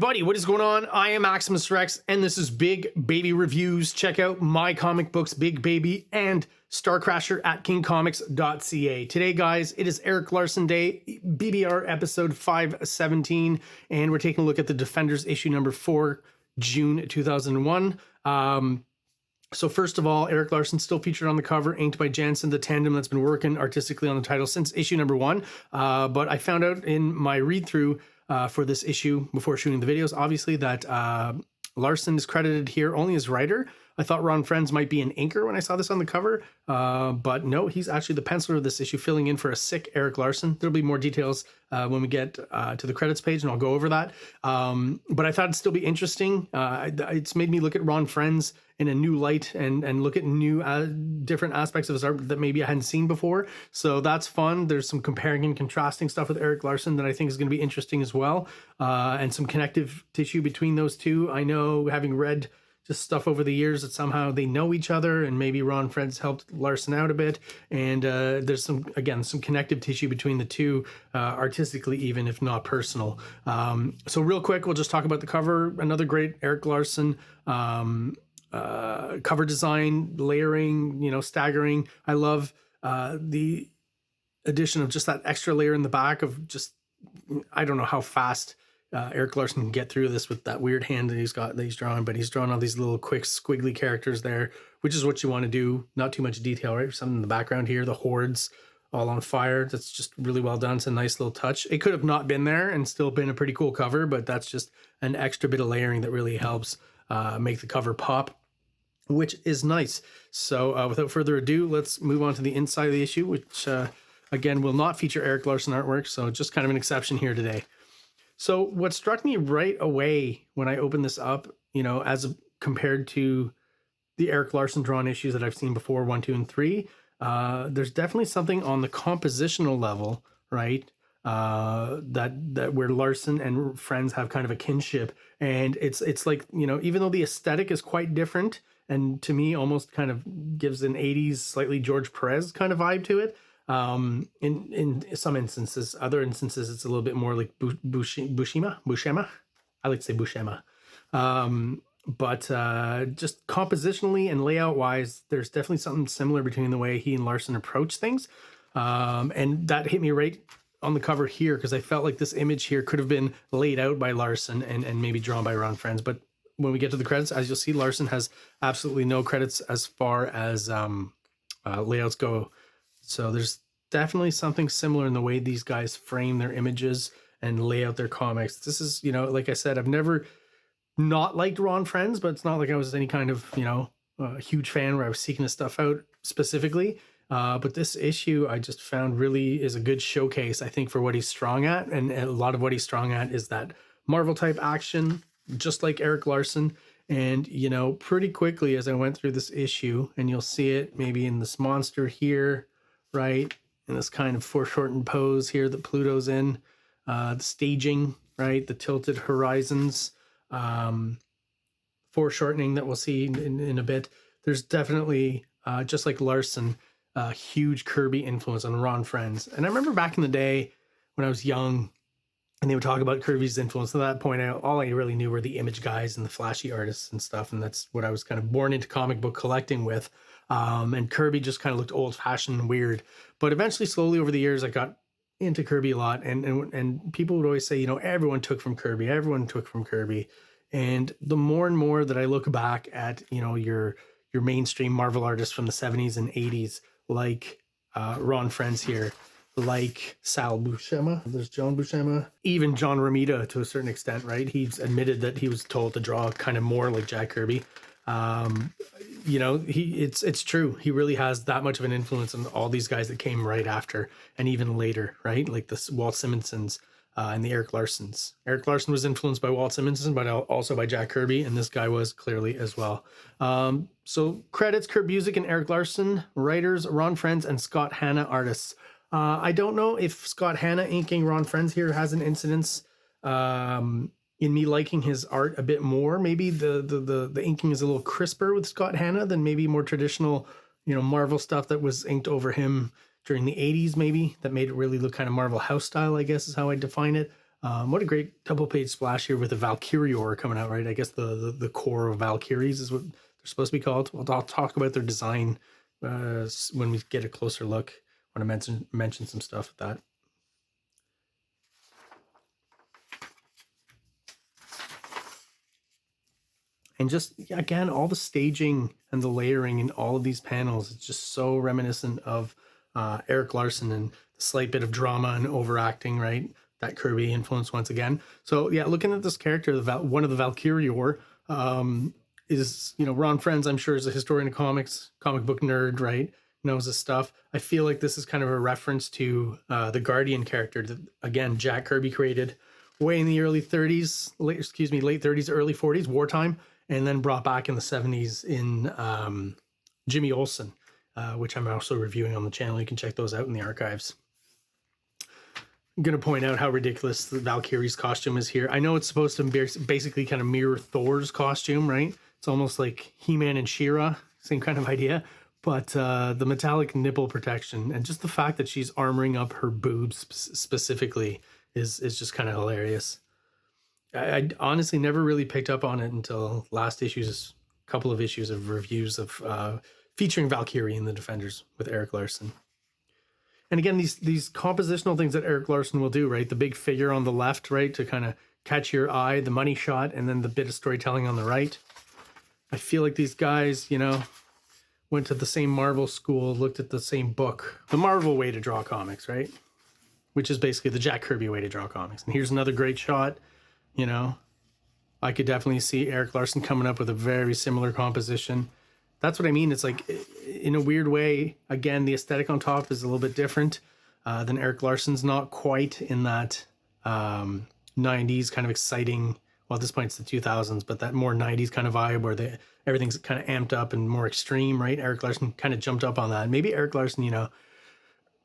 everybody, what is going on? I am Maximus Rex, and this is Big Baby Reviews. Check out my comic books, Big Baby and STARCRASHER at KINGCOMICS.CA. Today, guys, it is Erik Larsen Day, BBR episode 517, and we're taking a look at the Defenders issue number 4, June 2001. So first of all, Erik Larsen still featured on the cover, inked by Jansen, the tandem that's been working artistically on the title since issue number 1. But I found out in my read-through for this issue before shooting the videos, obviously, that Larsen is credited here only as writer. I thought Ron Frenz might be an inker when I saw this on the cover, but no, he's actually the penciler of this issue, filling in for a sick Erik Larsen. There'll be more details when we get to the credits page, and I'll go over that. But I thought it'd still be interesting. It's made me look at Ron Frenz in a new light and look at new different aspects of his art that maybe I hadn't seen before. So that's fun. There's some comparing and contrasting stuff with Erik Larsen that I think is going to be interesting as well, and some connective tissue between those two. I know, having read just stuff over the years, that somehow they know each other, and maybe Ron Frenz helped Larsen out a bit, and there's some connective tissue between the two, artistically, even if not personal. So real quick, we'll just talk about the cover. Another great Erik Larsen cover design, layering, staggering. I love the addition of just that extra layer in the back of just, I don't know how fast Erik Larsen can get through this with that weird hand that he's drawn, but he's drawn all these little quick squiggly characters there, which is what you want to do. Not too much detail, right? Something in the background here, the hordes all on fire. That's just really well done. It's a nice little touch. It could have not been there and still been a pretty cool cover, but that's just an extra bit of layering that really helps make the cover pop, which is nice. So without further ado, let's move on to the inside of the issue, which again will not feature Erik Larsen artwork, so just kind of an exception here today. So what struck me right away when I opened this up, as compared to the Erik Larsen drawn issues that I've seen before, 1, 2, and 3, there's definitely something on the compositional level, right? That where Larsen and Frenz have kind of a kinship, and it's like, even though the aesthetic is quite different, and to me almost kind of gives an 80s slightly George Perez kind of vibe to it. In some instances, other instances, it's a little bit more like Buscema. I like to say Buscema. But just compositionally and layout wise, there's definitely something similar between the way he and Larsen approach things. And that hit me right on the cover here, because I felt like this image here could have been laid out by Larsen and maybe drawn by Ron Frenz. But when we get to the credits, as you'll see, Larsen has absolutely no credits as far as layouts go. So there's definitely something similar in the way these guys frame their images and lay out their comics. This is, like I said, I've never not liked Ron Frenz, but it's not like I was any kind of, a huge fan where I was seeking this stuff out specifically. But this issue I just found really is a good showcase, I think, for what he's strong at. And a lot of what he's strong at is that Marvel type action, just like Erik Larsen. And, pretty quickly as I went through this issue, and you'll see it maybe in this monster here, right, in this kind of foreshortened pose here that Pluto's in, the staging, right, the tilted horizons, foreshortening that we'll see in a bit. There's definitely, just like Larsen, a huge Kirby influence on Ron Frenz. And I remember back in the day when I was young, and they would talk about Kirby's influence. At that point, all I really knew were the image guys and the flashy artists and stuff, and that's what I was kind of born into comic book collecting with. And Kirby just kind of looked old-fashioned and weird. But eventually, slowly over the years, I got into Kirby a lot, and people would always say, everyone took from Kirby. And the more and more that I look back at, your mainstream Marvel artists from the 70s and 80s, like Ron Frenz here, like Sal Buscema, there's John Buscema, even John Romita to a certain extent, right? He's admitted that he was told to draw kind of more like Jack Kirby. It's true. He really has that much of an influence on all these guys that came right after and even later, right? Like the Walt Simonsons and the Erik Larsens. Erik Larsen was influenced by Walt Simonson, but also by Jack Kirby, and this guy was clearly as well. So credits: Kurt Busiek and Erik Larsen, writers Ron Frenz and Scott Hanna, artists. I don't know if Scott Hanna inking Ron Frenz here has an incidence in me liking his art a bit more. Maybe the inking is a little crisper with Scott Hanna than maybe more traditional, Marvel stuff that was inked over him during the 80s, maybe, that made it really look kind of Marvel house style, I guess is how I define it. What a great double page splash here with the Valkyrior coming out, right? I guess the core of Valkyries is what they're supposed to be called. Well, I'll talk about their design when we get a closer look. I want to mention some stuff with that. And just, again, all the staging and the layering in all of these panels, it's just so reminiscent of Erik Larsen, and the slight bit of drama and overacting, right? That Kirby influence once again. So yeah, looking at this character, one of the Valkyrior, is, Ron Frenz, I'm sure, is a historian of comics, comic book nerd, right? Knows this stuff. I feel like this is kind of a reference to the Guardian character that, again, Jack Kirby created way in the late 30s, early 40s, wartime, and then brought back in the 70s in Jimmy Olsen, which I'm also reviewing on the channel. You can check those out in the archives. I'm going to point out how ridiculous the Valkyrie's costume is here. I know it's supposed to basically kind of mirror Thor's costume, right? It's almost like He-Man and She-Ra, same kind of idea. But the metallic nipple protection and just the fact that she's armoring up her boobs specifically is just kind of hilarious. I honestly never really picked up on it until couple of issues of reviews of featuring Valkyrie in the Defenders with Erik Larsen. And again, these compositional things that Erik Larsen will do, right? The big figure on the left, right, to kind of catch your eye, the money shot, and then the bit of storytelling on the right. I feel like these guys, went to the same Marvel school, looked at the same book, the Marvel way to draw comics, right? Which is basically the Jack Kirby way to draw comics. And here's another great shot. I could definitely see Erik Larsen coming up with a very similar composition. That's what I mean. It's like, in a weird way, again, the aesthetic on top is a little bit different than Erik Larsen's. Not quite in that 90s kind of exciting, well, at this point it's the 2000s, but that more 90s kind of vibe where everything's kind of amped up and more extreme, right? Erik Larsen kind of jumped up on that. Maybe Erik Larsen,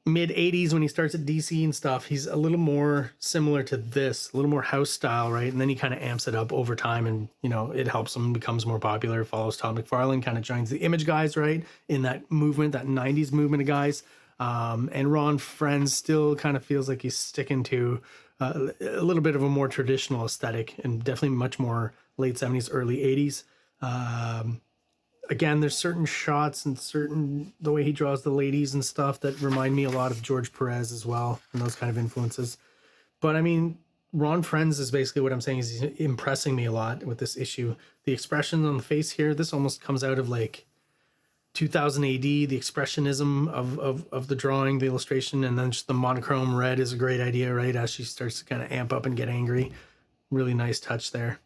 mid 80s when he starts at DC and stuff, he's a little more similar to this, a little more house style, right? And then he kind of amps it up over time, and it helps him, becomes more popular, follows Todd McFarlane, kind of joins the Image guys, right? In that movement, that 90s movement of guys. And Ron Frenz still kind of feels like he's sticking to a little bit of a more traditional aesthetic, and definitely much more late 70s, early 80s. Again, there's certain shots and the way he draws the ladies and stuff that remind me a lot of George Perez as well, and those kind of influences. But I mean, Ron Frenz is basically what I'm saying is he's impressing me a lot with this issue. The expression on the face here, this almost comes out of like 2000 AD, the expressionism of the drawing, the illustration, and then just the monochrome red is a great idea, right? As she starts to kind of amp up and get angry. Really nice touch there.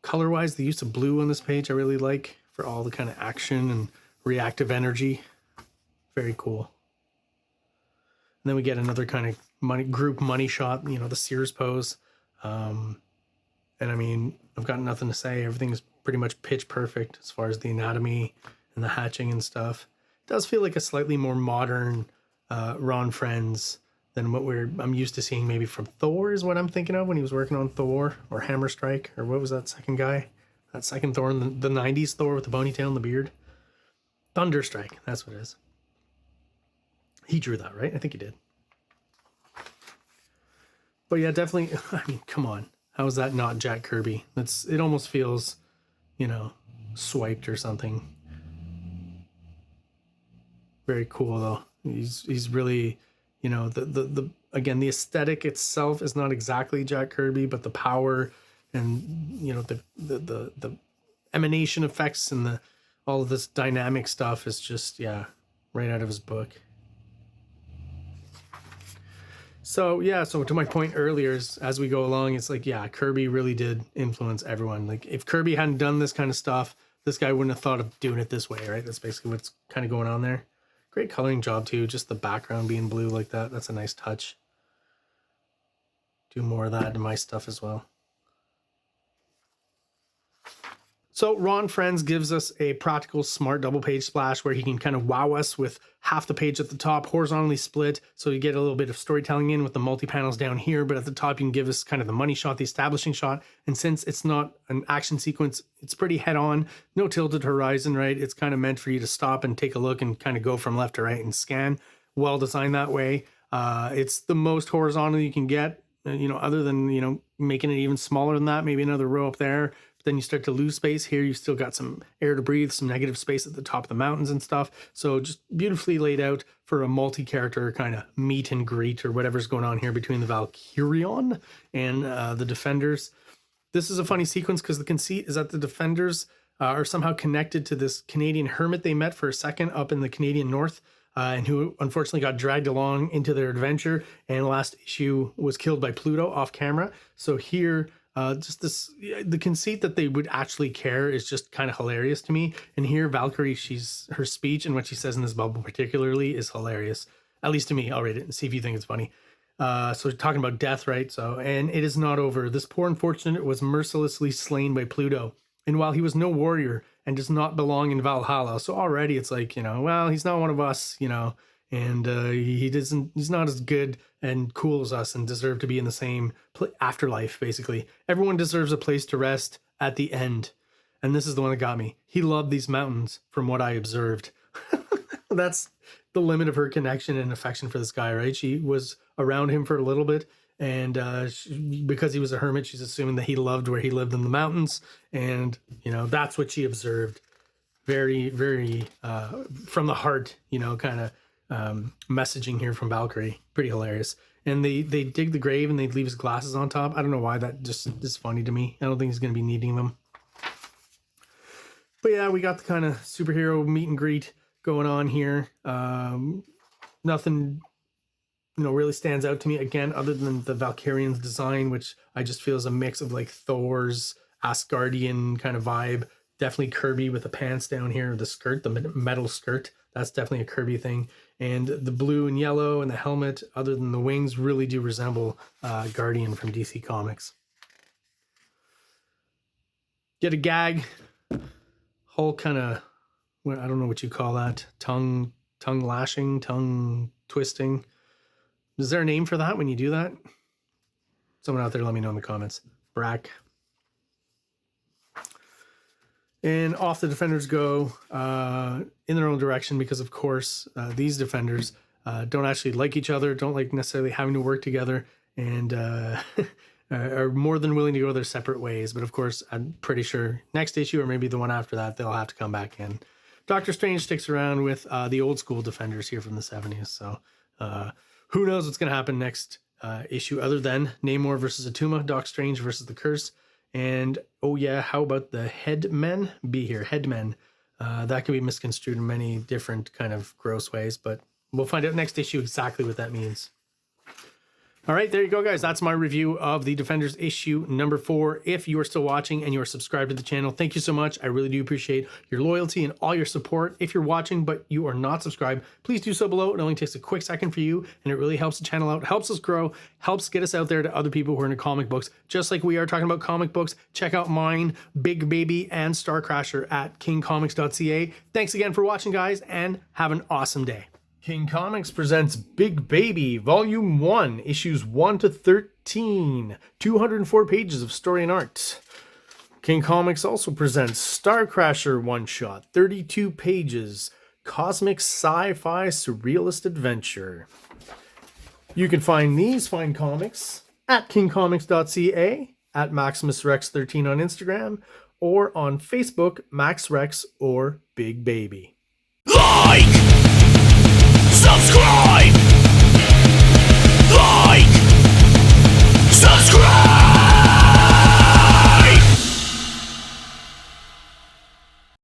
Color-wise, the use of blue on this page I really like for all the kind of action and reactive energy. Very cool. And then we get another kind of group money shot, the Sears pose. And I mean, I've got nothing to say. Everything is pretty much pitch perfect as far as the anatomy and the hatching and stuff. It does feel like a slightly more modern Ron Frenz than what I'm used to seeing maybe from Thor, is what I'm thinking of when he was working on Thor or Hammer Strike, or what was that second guy? That second Thor in the 90s Thor with the ponytail and the beard. Thunderstrike, that's what it is. He drew that, right? I think he did. But yeah, definitely, I mean, come on. How is that not Jack Kirby? It almost feels, swiped or something. Very cool though. He's really, again, the aesthetic itself is not exactly Jack Kirby, but the power and the emanation effects and all of this dynamic stuff is just, right out of his book. So to my point earlier, is as we go along, it's like, Kirby really did influence everyone. Like, if Kirby hadn't done this kind of stuff, this guy wouldn't have thought of doing it this way, right? That's basically what's kind of going on there. Great coloring job too, just the background being blue like that. That's a nice touch. Do more of that in my stuff as well. So Ron Frenz gives us a practical, smart double page splash where he can kind of wow us with half the page at the top horizontally split, so you get a little bit of storytelling in with the multi-panels down here, but at the top you can give us kind of the money shot, the establishing shot, and since it's not an action sequence, it's pretty head-on, no tilted horizon, right? It's kind of meant for you to stop and take a look and kind of go from left to right and scan, well designed that way. It's the most horizontal you can get, other than, making it even smaller than that, maybe another row up there. But then you start to lose space here. You still got some air to breathe, some negative space at the top of the mountains and stuff. So just beautifully laid out for a multi-character kind of meet and greet or whatever's going on here between the Valkyrion and the Defenders. This is a funny sequence because the conceit is that the Defenders are somehow connected to this Canadian hermit they met for a second up in the Canadian North, and who unfortunately got dragged along into their adventure, and last issue was killed by Pluto off camera. So here, the conceit that they would actually care is just kind of hilarious to me. And here, Valkyrie, her speech and what she says in this bubble particularly is hilarious, at least to me. I'll read it and see if you think it's funny. So talking about death, right? And it is not over. This poor unfortunate was mercilessly slain by Pluto. And while he was no warrior and does not belong in Valhalla, so already it's like, well, he's not one of us, and he's not as good and cool as us and deserve to be in the same afterlife, basically. Everyone deserves a place to rest at the end. And this is the one that got me. He loved these mountains from what I observed. That's the limit of her connection and affection for this guy, right? She was around him for a little bit. And because he was a hermit, she's assuming that he loved where he lived in the mountains. And, that's what she observed. Very, very from the heart, kind of messaging here from Valkyrie. Pretty hilarious. And they dig the grave and they leave his glasses on top. I don't know why, that just is funny to me. I don't think he's going to be needing them. But yeah, we got the kind of superhero meet and greet going on here. Nothing really stands out to me again, other than the Valkyrian's design, which I just feel is a mix of like Thor's Asgardian kind of vibe. Definitely Kirby with the pants down here, the skirt, the metal skirt. That's definitely a Kirby thing. And the blue and yellow and the helmet, other than the wings, really do resemble Guardian from DC Comics. Get a gag. Whole kind of, I don't know what you call that. Tongue lashing, tongue twisting. Is there a name for that when you do that? Someone out there, let me know in the comments. Brack. And off the Defenders go in their own direction because, of course, these Defenders don't actually like each other, don't like necessarily having to work together, and are more than willing to go their separate ways. But, of course, I'm pretty sure next issue or maybe the one after that, they'll have to come back in. Doctor Strange sticks around with the old school Defenders here from the 70s. So who knows what's going to happen next issue other than Namor versus Atuma, Doc Strange versus the Curse. And, oh yeah, how about the Headmen? Be here, Headmen. That can be misconstrued in many different kind of gross ways, but we'll find out next issue exactly what that means. All right, there you go, guys. That's my review of the Defenders issue number 4. If you are still watching and you are subscribed to the channel, thank you so much. I really do appreciate your loyalty and all your support. If you're watching but you are not subscribed, please do so below. It only takes a quick second for you, and it really helps the channel out, helps us grow, helps get us out there to other people who are into comic books, just like we are talking about comic books. Check out mine, Big Baby, and STARCRASHER at KINGCOMICS.CA. Thanks again for watching, guys, and have an awesome day. King Comics presents Big Baby, Volume 1, Issues 1 to 13, 204 pages of story and art. King Comics also presents STARCRASHER one-shot, 32 pages, cosmic sci-fi surrealist adventure. You can find these fine comics at KingComics.CA, at MaximusRex13 on Instagram, or on Facebook, MaxRex or Big Baby. Like!